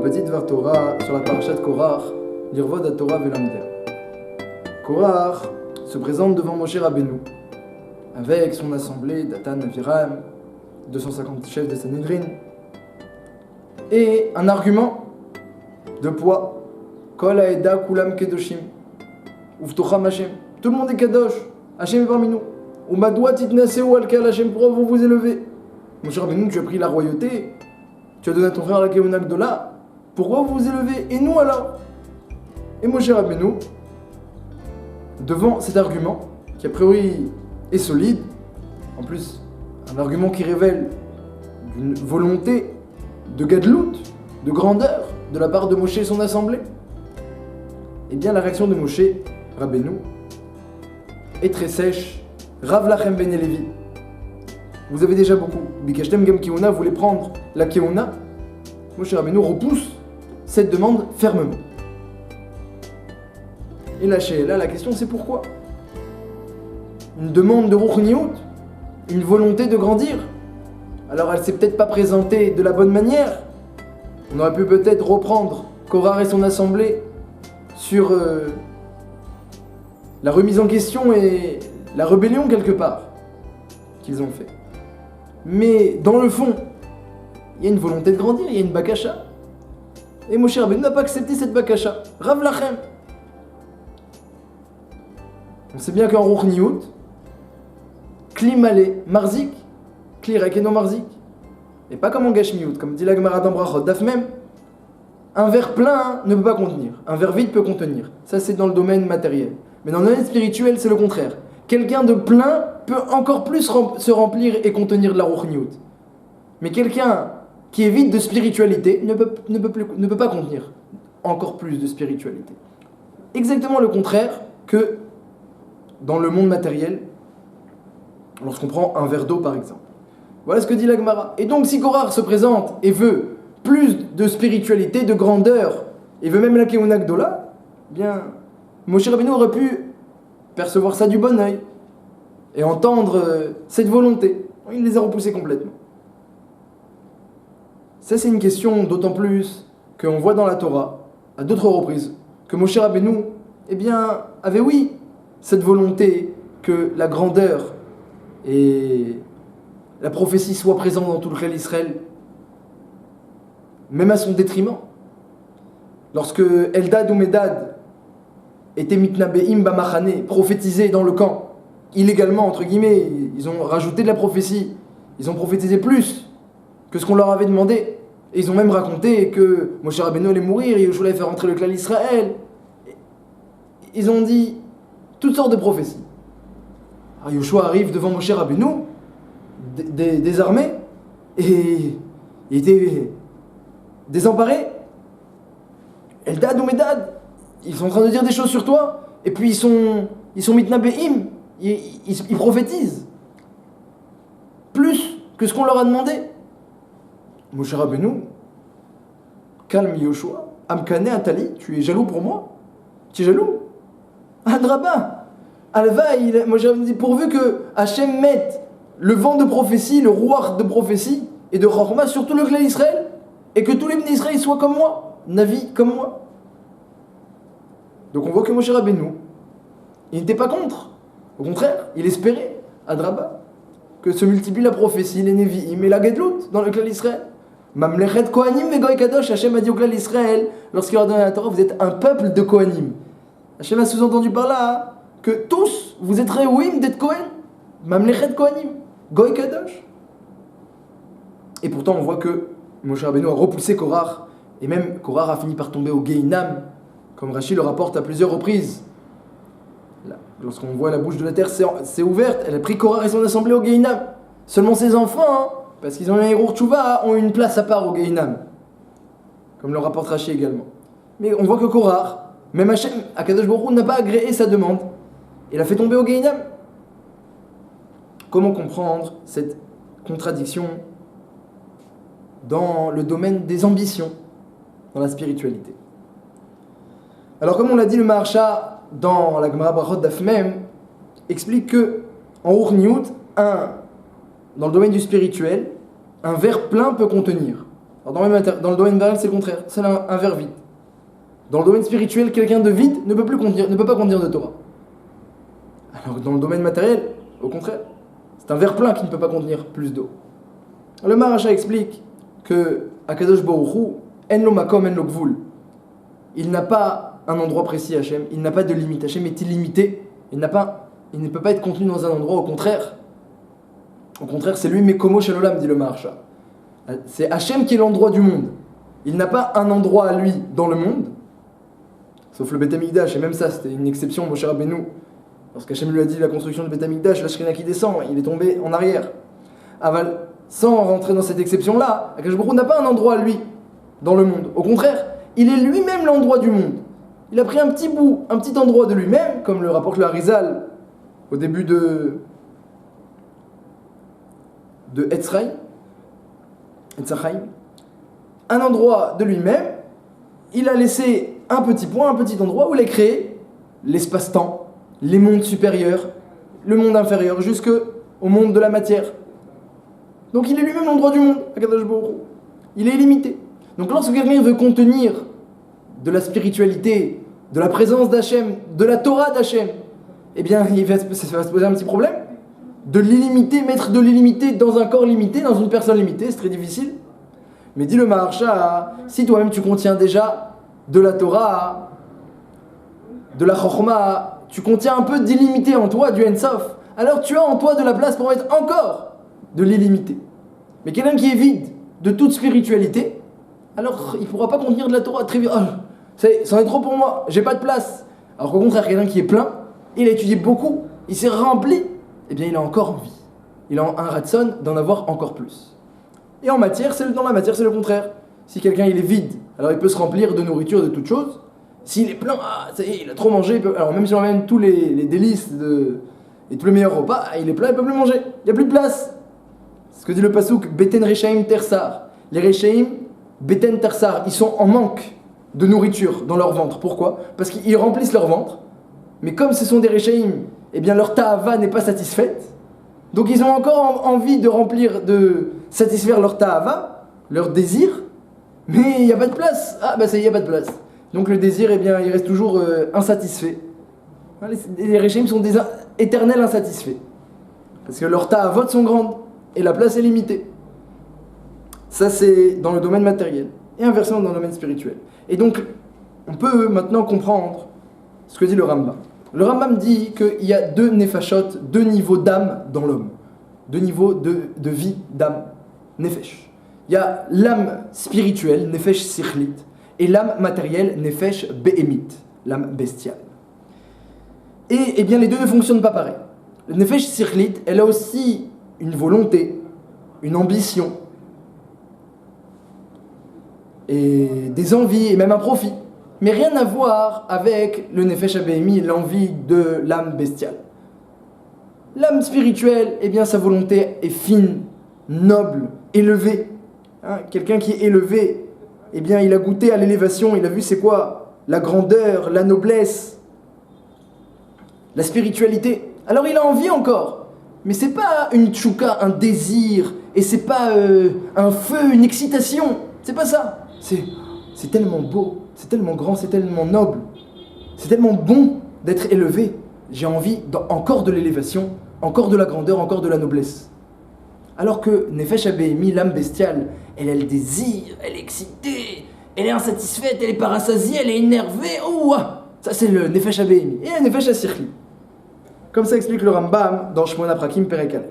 petit Dvar Torah sur la parashat Korach, Lirvod HaTorah Velamder. Korach se présente devant Moshe Rabbeinu avec son assemblée Datan, Aviram, 250 chefs de Sanhedrin, et un argument de poids. Kol haeda kulam kedoshim, uvtocham Hashem. Tout le monde est kadosh, Hashem est parmi nous. Umadwa titnaseu al kal Hashem, pourquoi vous vous élevez? Moshe Rabbeinu, tu as pris la royauté, tu as donné à ton frère la Keuna Gdola, pourquoi vous vous élevez? Et nous alors? Et Moshe Rabbeinu, devant cet argument, qui a priori est solide, en plus un argument qui révèle une volonté de gadlout, de grandeur, de la part de Moshe et son assemblée, eh bien la réaction de Moshe Rabbeinu est très sèche. Rav Lachem ben Levi, vous avez déjà beaucoup. Bikashtem Gam Keuna voulait prendre la Keuna. Moshe Rabbeinu repousse cette demande fermement. Et là, la question c'est pourquoi? Une demande de Ruchniout, une volonté de grandir. Alors elle s'est peut-être pas présentée de la bonne manière. On aurait pu peut-être reprendre Korach et son assemblée sur la remise en question et la rébellion quelque part qu'ils ont fait. Mais dans le fond, il y a une volonté de grandir, il y a une bakasha. Et Moshe Rabbeinu n'a pas accepté cette bakasha. Rav Lachem. On sait bien qu'en Ruchniout, Kli malé, marzik, Kli rakeno marzik. Et pas comme en Gashmiout, comme dit la Gemara dans Brachot, daf même. Un verre plein ne peut pas contenir, un verre vide peut contenir. Ça c'est dans le domaine matériel. Mais dans le domaine spirituel, c'est le contraire. Quelqu'un de plein peut encore plus se remplir et contenir de la Ruchniout. Mais quelqu'un qui est vide de spiritualité ne peut pas contenir encore plus de spiritualité. Exactement le contraire que dans le monde matériel, lorsqu'on prend un verre d'eau par exemple. Voilà ce que dit la Gemara. Et donc si Korach se présente et veut plus de spiritualité, de grandeur, et veut même la Keuna Gdola, bien Moshe Rabbeinu aurait pu percevoir ça du bon œil et entendre cette volonté. Il les a repoussés complètement. Ça c'est une question d'autant plus qu'on voit dans la Torah, à d'autres reprises, que Moshe Rabbeinu, eh bien, avait oui, cette volonté que la grandeur et la prophétie soient présentes dans tout le Khel Israël, même à son détriment. Lorsque Eldad ou Medad étaient mitnabeim bamachane, prophétisés dans le camp, illégalement, entre guillemets, ils ont rajouté de la prophétie, ils ont prophétisé plus que ce qu'on leur avait demandé, et ils ont même raconté que Moshe Rabbeinu allait mourir, et Yoshua allait faire rentrer le clan d'Israël. Ils ont dit toutes sortes de prophéties. Alors Yoshua arrive devant Moshe Rabbeinu, désarmé, et il était désemparé. Eldad ou Medad, ils sont en train de dire des choses sur toi, et puis ils sont mitnabeim, ils prophétisent plus que ce qu'on leur a demandé. Moshe Rabbeinu, calme Yoshua, Amkane Atali, tu es jaloux pour moi? Tu es jaloux? Adraba, Alva, Moshe Rabbeinu dit, pourvu que Hachem mette le vent de prophétie, le rouach de prophétie et de Chorma sur tout le clan d'Israël, et que tous les bénis d'Israël soient comme moi, Navi comme moi. Donc on voit que Moshe Rabbeinu, il n'était pas contre. Au contraire, il espérait, Adraba, que se multiplie la prophétie, les Nevi'im et la Gedlout dans le clan d'Israël. Mamlechet Kohanim ve Goy Kadosh, Hachem a dit au clan d'Israël, lorsqu'il leur a donné la Torah, vous êtes un peuple de Kohanim. Hachem a sous-entendu par là que tous, vous êtes réouim d'être Kohen. Mamlechet Kohanim, Goy Kadosh. Et pourtant, on voit que Moshe Rabbeinu a repoussé Korach, et même Korach a fini par tomber au Gehinam, comme Rashi le rapporte à plusieurs reprises. Là, lorsqu'on voit la bouche de la terre s'est ouverte, elle a pris Korach et son assemblée au Gehinam. Seulement ses enfants, parce qu'ils ont un héros Tchouva, ont une place à part au Gehinam, comme le rapporte Rashi également. Mais on voit que Korach, même Hachem, Akadosh Baruch Hu, n'a pas agréé sa demande. Il a fait tomber au Gehinam. Comment comprendre cette contradiction dans le domaine des ambitions, dans la spiritualité? Alors comme on l'a dit, le Maharsha, dans la Gemara Brachot daf mem, explique que en Ruchniout, dans le domaine du spirituel, un verre plein peut contenir. Alors dans le domaine matériel, c'est le contraire, c'est un verre vide. Dans le domaine spirituel, quelqu'un de vide ne peut pas contenir de Torah. Alors que dans le domaine matériel, au contraire, c'est un verre plein qui ne peut pas contenir plus d'eau. Le Maharaja explique que Akadosh Baruch Hu, en lo makom, en lo gvul. Il n'a pas un endroit précis, Hachem, il n'a pas de limite. Hachem est illimité, il ne peut pas être contenu dans un endroit, au contraire. Au contraire, c'est lui Mekomo Shel-Olam, dit le Maharaja. C'est Hachem qui est l'endroit du monde. Il n'a pas un endroit à lui dans le monde, sauf le Beth Amikdash, et même ça, c'était une exception, Moshe Rabbeinu. Lorsqu'Hachem lui a dit la construction du Beth Amikdash, la Shrina qui descend, il est tombé en arrière. Aval, sans rentrer dans cette exception-là, Akadosh Baruch Hu n'a pas un endroit à lui dans le monde. Au contraire, il est lui-même l'endroit du monde. Il a pris un petit bout, un petit endroit de lui-même, comme le rapporte le Harizal au début de Etzraï, un endroit de lui-même, il a laissé un petit point, un petit endroit où il a créé l'espace-temps, les mondes supérieurs, le monde inférieur, jusqu'au monde de la matière. Donc il est lui-même l'endroit du monde, Akadosh Baruch Hu. Il est illimité. Donc lorsque quelqu'un veut contenir de la spiritualité, de la présence d'Hachem, de la Torah d'Hachem, eh bien ça va se poser un petit problème. De l'illimité, mettre de l'illimité dans un corps limité, dans une personne limitée, c'est très difficile. Mais dit le Maharsha, si toi-même tu contiens déjà de la Torah, de la Chokhmah, tu contiens un peu d'illimité en toi, du Ensof, alors tu as en toi de la place pour mettre encore de l'illimité. Mais quelqu'un qui est vide de toute spiritualité, alors il ne pourra pas contenir de la Torah très vite. Oh, c'en est trop pour moi, j'ai pas de place. Alors qu'au contraire, quelqu'un qui est plein, il a étudié beaucoup, il s'est rempli, eh bien il a encore envie. Il a un ratson d'en avoir encore plus. Et en matière, dans la matière, c'est le contraire. Si quelqu'un il est vide, alors il peut se remplir de nourriture, de toutes choses. S'il est plein, ça y est, il a trop mangé, alors même si on amène tous les délices et tous les meilleurs repas, il est plein, il peut plus manger. Il n'y a plus de place. C'est ce que dit le Passouk, Beten Rechaim Tersar. Les Rechaim, Beten Tersar, ils sont en manque de nourriture dans leur ventre. Pourquoi ? Parce qu'ils remplissent leur ventre, mais comme ce sont des Rechaim, eh bien leur ta'ava n'est pas satisfaite. Donc ils ont encore envie de satisfaire leur ta'ava, leur désir, mais il n'y a pas de place. Ça y est, il n'y a pas de place. Donc le désir, eh bien, il reste toujours insatisfait. Les régimes sont des éternels insatisfaits. Parce que leurs ta'avot sont grandes et la place est limitée. Ça, c'est dans le domaine matériel. Et inversement dans le domaine spirituel. Et donc, on peut maintenant comprendre ce que dit le Rambam. Le Rambam dit qu'il y a deux nefashot, deux niveaux d'âme dans l'homme. Deux niveaux de vie d'âme. Nefesh. Il y a l'âme spirituelle, nefesh sikhlit, et l'âme matérielle, nefesh behemit, l'âme bestiale. Et eh bien les deux ne fonctionnent pas pareil. Le nefesh sikhlit, elle a aussi une volonté, une ambition, et des envies, et même un profit. Mais rien à voir avec le nefesh behemi, l'envie de l'âme bestiale. L'âme spirituelle, eh bien sa volonté est fine, noble, élevée. Quelqu'un qui est élevé, eh bien il a goûté à l'élévation, il a vu c'est quoi la grandeur, la noblesse, la spiritualité. Alors il a envie encore, mais c'est pas une tchouka, un désir, et c'est pas un feu, une excitation, c'est pas ça. C'est tellement beau, c'est tellement grand, c'est tellement noble, c'est tellement bon d'être élevé. J'ai envie encore de l'élévation, encore de la grandeur, encore de la noblesse. Alors que Nefesh Behemi, l'âme bestiale, elle a le désir, elle est excitée, elle est insatisfaite, elle est parassasiée, elle est énervée. Oh, ça c'est le Nefesh Behemi. Et le Nefesh Sikhli. Comme ça explique le Rambam dans Shmona Prakim Perek Aleph.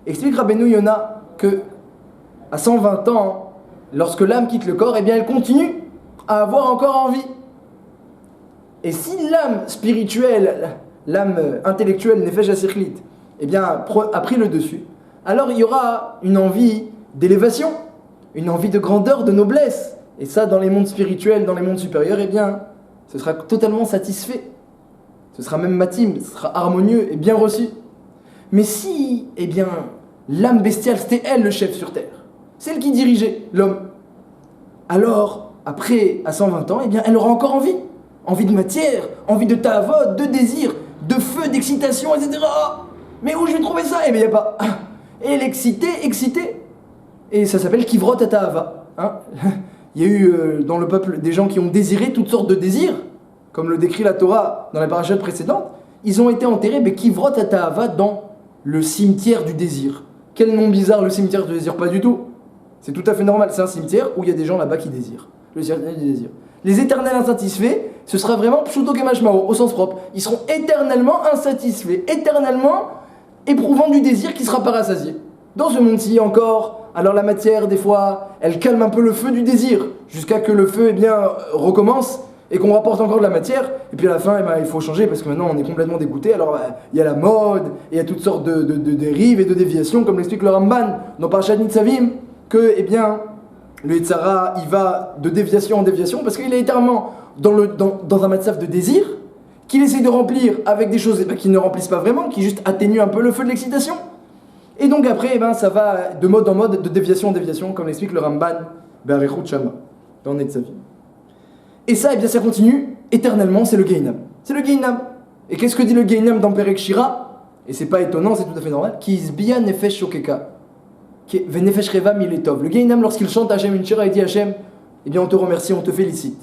Explique Rabbeinu Yona que à 120 ans, lorsque l'âme quitte le corps, eh bien elle continue à avoir encore envie. Et si l'âme spirituelle, l'âme intellectuelle, Nefesh Sikhlit, eh bien a pris le dessus, alors il y aura une envie d'élévation, une envie de grandeur, de noblesse. Et ça, dans les mondes spirituels, dans les mondes supérieurs, eh bien, ce sera totalement satisfait. Ce sera même matim, ce sera harmonieux et bien reçu. Mais si, eh bien, l'âme bestiale, c'était elle le chef sur terre, c'est elle qui dirigeait l'homme, alors, après, à 120 ans, eh bien, elle aura encore envie. Envie de matière, envie de ta'avot, de désir, de feu, d'excitation, etc. Mais où je vais trouver ça ? Eh bien, il n'y a pas. Et elle est excitée. Et ça s'appelle kivrot et ta'ava. Hein. Il y a eu dans le peuple des gens qui ont désiré toutes sortes de désirs, comme le décrit la Torah dans la parachute précédente. Ils ont été enterrés, Kivrot Atahava, dans le cimetière du désir. Quel nom bizarre, le cimetière du désir, pas du tout. C'est tout à fait normal, c'est un cimetière où il y a des gens là-bas qui désirent. Le cimetière du désir. Les éternels insatisfaits, ce sera vraiment Pshuto Kemashmao, au sens propre. Ils seront éternellement insatisfaits, éternellement éprouvant du désir qui ne sera pas rassasié. Dans ce monde-ci encore, alors la matière, des fois, elle calme un peu le feu du désir, jusqu'à que le feu, recommence, et qu'on rapporte encore de la matière, et puis à la fin, il faut changer, parce que maintenant, on est complètement dégoûté. Alors, il y a la mode, et il y a toutes sortes de dérives et de déviations, comme l'explique le Ramban, dans Parashat Nitzavim, que, le Yetzara, il va de déviation en déviation, parce qu'il est éternellement dans un matzav de désir, qu'il essaie de remplir avec des choses qui ne remplissent pas vraiment, qui juste atténuent un peu le feu de l'excitation. Et donc après, ça va de mode en mode, de déviation en déviation, comme l'explique le Ramban, Be'arichut Shama, dans Netzavim. Et ça, ça continue éternellement, c'est le Gehinam. C'est le Gehinam. Et qu'est-ce que dit le Gehinam dans Perek Shira? Et c'est pas étonnant, c'est tout à fait normal. Ki izbia nefesh shokeka. Ve nefesh reva miletov. Le Gehinam, lorsqu'il chante Hachem une Shira, il dit Hachem, on te remercie, on te félicite.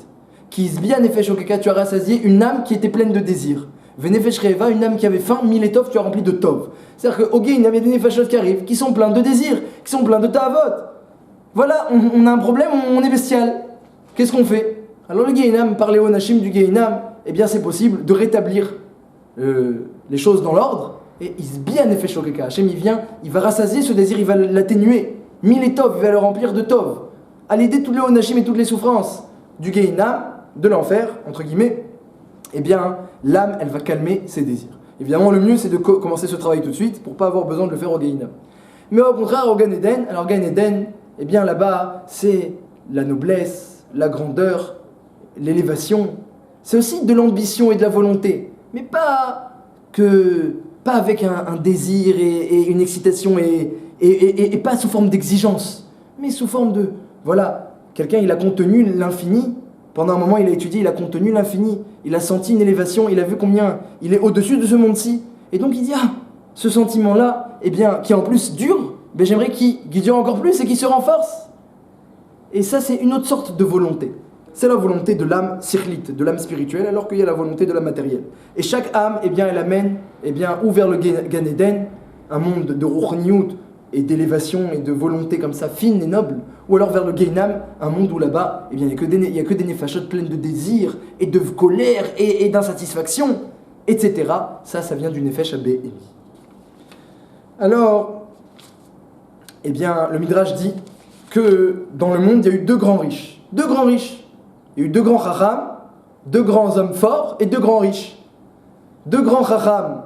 Ki izbia nefesh shokeka, tu as rassasié une âme qui était pleine de désir. Ve nefesh reva, une âme qui avait faim, miletov, tu as rempli de tov. C'est-à-dire qu'au Gehinam, il y a des nefashot qui arrivent, qui sont pleins de désirs, qui sont pleins de ta'avot. Voilà, on a un problème, on est bestial. Qu'est-ce qu'on fait? Alors le Gehinam, par les Onashim du Gehinam, c'est possible de rétablir les choses dans l'ordre. Et bien nefesh shokeka. Hachem, il va rassasier ce désir, il va l'atténuer. Miletov, il va le remplir de tov. À l'aider tous les Onashim et toutes les souffrances du Gehinam, de l'enfer, entre guillemets, l'âme, elle va calmer ses désirs. Évidemment, le mieux, c'est de commencer ce travail tout de suite, pour pas avoir besoin de le faire au Gehinam. Mais au contraire, au Gan Eden, alors Gan Eden, là-bas, c'est la noblesse, la grandeur, l'élévation, c'est aussi de l'ambition et de la volonté, mais pas avec un désir et une excitation et pas sous forme d'exigence, mais sous forme de, quelqu'un il a contenu l'infini, pendant un moment il a étudié, il a contenu l'infini, il a senti une élévation, il a vu combien il est au-dessus de ce monde-ci, et donc il dit, ce sentiment-là, qui en plus dure, j'aimerais qu'il dure encore plus et qu'il se renforce. Et ça c'est une autre sorte de volonté. C'est la volonté de l'âme sirlite, de l'âme spirituelle, alors qu'il y a la volonté de l'âme matérielle. Et chaque âme, elle amène, ou vers le Gan Eden, un monde de ruchniyut et d'élévation et de volonté comme ça, fine et noble, ou alors vers le Gehinam, un monde où là-bas, il n'y a que des nefashot pleines de désirs et de colère et d'insatisfaction, etc. Ça vient du nefesh abémi. Alors, le Midrash dit que dans le monde, il y a eu deux grands riches. Deux grands riches. Il y a eu deux grands chacham, deux grands hommes forts et deux grands riches. Deux grands chacham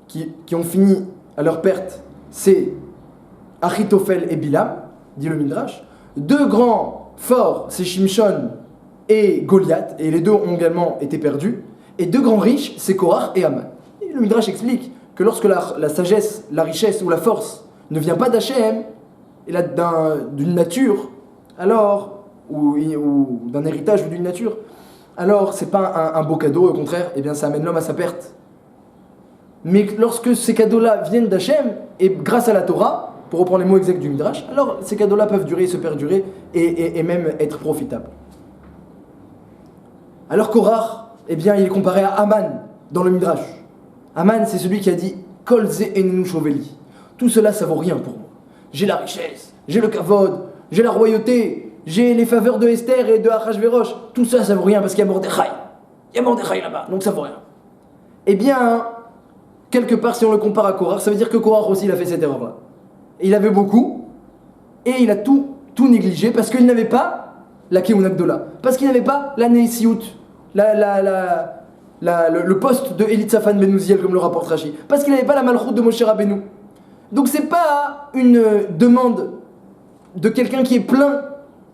qui ont fini à leur perte, c'est Achitophel et Bilam, dit le Midrash. Deux grands forts, c'est Shimshon et Goliath, et les deux ont également été perdus. Et deux grands riches, c'est Korach et Haman. Et le Midrash explique que lorsque la sagesse, la richesse ou la force ne vient pas d'Hachem, et d'une nature, alors ou d'un héritage ou d'une nature, alors c'est pas un beau cadeau, au contraire, ça amène l'homme à sa perte. Mais lorsque ces cadeaux-là viennent d'Hachem, et grâce à la Torah, pour reprendre les mots exacts du Midrash, alors ces cadeaux-là peuvent durer, se perdurer, et même être profitables. Alors Korach, il est comparé à Haman, dans le Midrash. Haman, c'est celui qui a dit « Kol ze enenu shoveli » tout cela, ça vaut rien pour moi. J'ai la richesse, j'ai le kavod, j'ai la royauté, j'ai les faveurs de Esther et de Achashverosh, tout ça, ça vaut rien parce qu'il y a Mordechai. Il y a Mordechai là-bas, donc ça vaut rien. Quelque part, si on le compare à Korach, ça veut dire que Korach aussi, il a fait cette erreur-là. Il avait beaucoup, et il a tout négligé parce qu'il n'avait pas la Keuna Gdola, parce qu'il n'avait pas la Neisiyut, le poste de Elitzaphan ben Uziel, comme le rapporte Rashi, parce qu'il n'avait pas la Malchut de Moshe Rabbeinu. Donc c'est pas une demande de quelqu'un qui est plein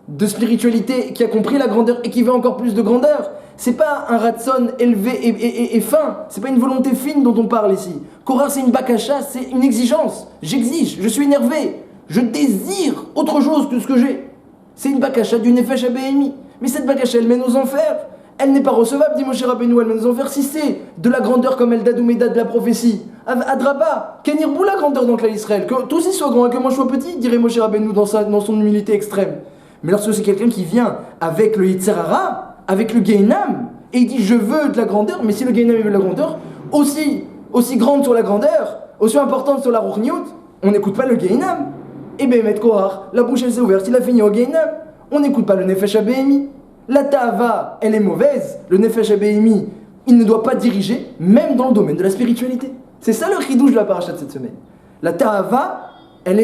de spiritualité, qui a compris la grandeur et qui veut encore plus de grandeur. C'est pas un ratson élevé et fin, c'est pas une volonté fine dont on parle ici. Korah, c'est une bakasha, c'est une exigence. J'exige, je suis énervé, je désire autre chose que ce que j'ai. C'est une bakasha du nefesh abémi. Mais cette bakasha, elle mène aux enfers. Elle n'est pas recevable, dit Moshe Rabbeinu, elle mène aux enfers si c'est de la grandeur comme Eldad ou Medad de la prophétie. Adraba, Kenirboula, la grandeur dans le clan Israël, que tous y soient grands et que moi je sois petit, dirait Moshe Rabbeinu dans son humilité extrême. Mais lorsque c'est quelqu'un qui vient avec le Yetzer Hara, avec le Gehinam, et il dit je veux de la grandeur, mais si le Gehinam veut de la grandeur, aussi grande sur la grandeur, aussi importante sur la Ruchniut, on n'écoute pas le Gehinam. Et bien, Met Kohar, la bouche elle s'est ouverte, il a fini au Gehinam. On n'écoute pas le Nefesh HaBehemi. La Ta'ava, elle est mauvaise. Le Nefesh HaBehemi, il ne doit pas diriger, même dans le domaine de la spiritualité. C'est ça le chidouche de la paracha de cette semaine. La Ta'ava, elle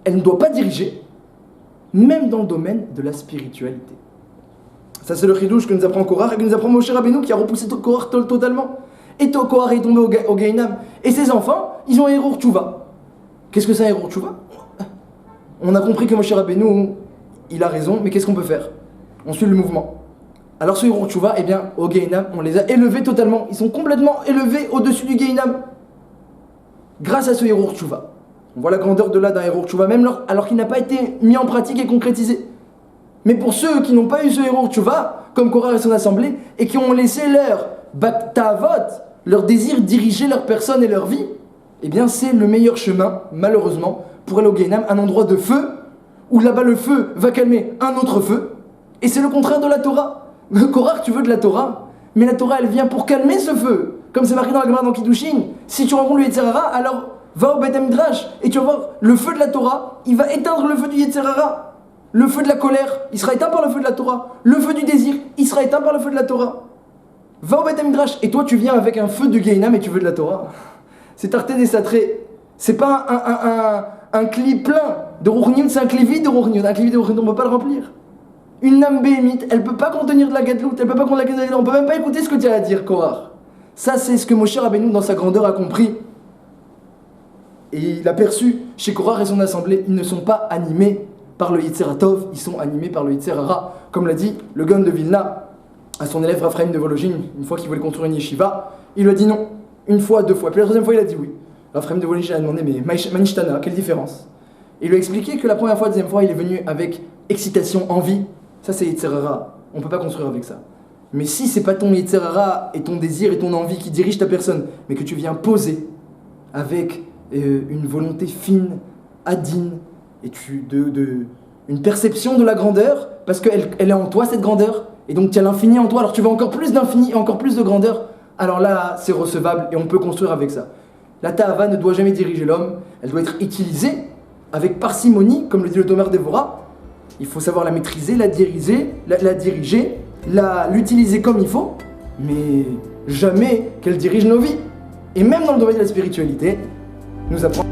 ne doit pas diriger, même dans le domaine de la spiritualité. Ça, c'est le chidouche que nous apprend Korach et que nous apprend Moshe Rabbeinu qui a repoussé Korach totalement. Et Korach est tombé au Gehinam. Et ses enfants, ils ont un Hérour Tchouva. Qu'est-ce que c'est un Hérour Tchouva? On a compris que Moshe Rabbeinu, il a raison, mais qu'est-ce qu'on peut faire? On suit le mouvement. Alors ce Hérour Tchouva, eh bien, au Gehinam, on les a élevés totalement. Ils sont complètement élevés au-dessus du Gehinam. Grâce à ce Hérour Tchouva. On voit la grandeur de là d'un Hérour Tchouva, même alors qu'il n'a pas été mis en pratique et concrétisé. Mais pour ceux qui n'ont pas eu ce Hérour Tchouva, comme Korach et son assemblée, et qui ont laissé leur Baktavot, leur désir diriger leur personne et leur vie, eh bien c'est le meilleur chemin, malheureusement, pour aller au Gehinam, un endroit de feu, où là-bas le feu va calmer un autre feu, et c'est le contraire de la Torah. Korach, tu veux de la Torah, mais la Torah elle vient pour calmer ce feu, comme c'est marqué dans la Gemara dans Kiddushin. Si tu rencontres le Yetzer Hara, alors va au Beth Midrash, et tu vas voir, le feu de la Torah, il va éteindre le feu du Yetzer Hara. Le feu de la colère, il sera éteint par le feu de la Torah. Le feu du désir, il sera éteint par le feu de la Torah. Va au Beth Midrash, et toi tu viens avec un feu de Gehinam et tu veux de la Torah. C'est Tarté des Satrés. C'est pas un cli plein de Ruchniut, c'est un cli vide de Ruchniut. Un cli vide de Ruchniut, on ne peut pas le remplir. Une âme béhémite, elle ne peut pas contenir de la gadlout, elle ne peut pas contenir de la gadlout, on ne peut même pas écouter ce que tu as à dire, Korach. Ça, c'est ce que Moshe Rabbeinu, dans sa grandeur, a compris. Et il a perçu chez Korach et son assemblée, ils ne sont pas animés par le Yetzer Hatov, ils sont animés par le Yetzer Hara. Comme l'a dit le Gaon de Vilna à son élève Raphaël de Volojine, une fois qu'il voulait construire une yeshiva, il lui a dit non, une fois, deux fois. Puis la troisième fois, il a dit oui. Raphaël de Volojine a demandé, mais Manishtana, quelle différence? Il lui a expliqué que la première fois, la deuxième fois, il est venu avec excitation, envie. Ça, c'est Yetzer Hara. On ne peut pas construire avec ça. Mais si c'est pas ton Yetzer Hara et ton désir et ton envie qui dirigent ta personne, mais que tu viens poser avec une volonté fine, adine, et une perception de la grandeur, parce qu'elle est en toi, cette grandeur, et donc tu as l'infini en toi, alors tu veux encore plus d'infini, encore plus de grandeur, alors là, c'est recevable, et on peut construire avec ça. La ta'ava ne doit jamais diriger l'homme, elle doit être utilisée avec parcimonie, comme le dit le Tomer Dévorah. Il faut savoir la maîtriser, la diriger, l'utiliser comme il faut, mais jamais qu'elle dirige nos vies. Et même dans le domaine de la spiritualité, nous apprend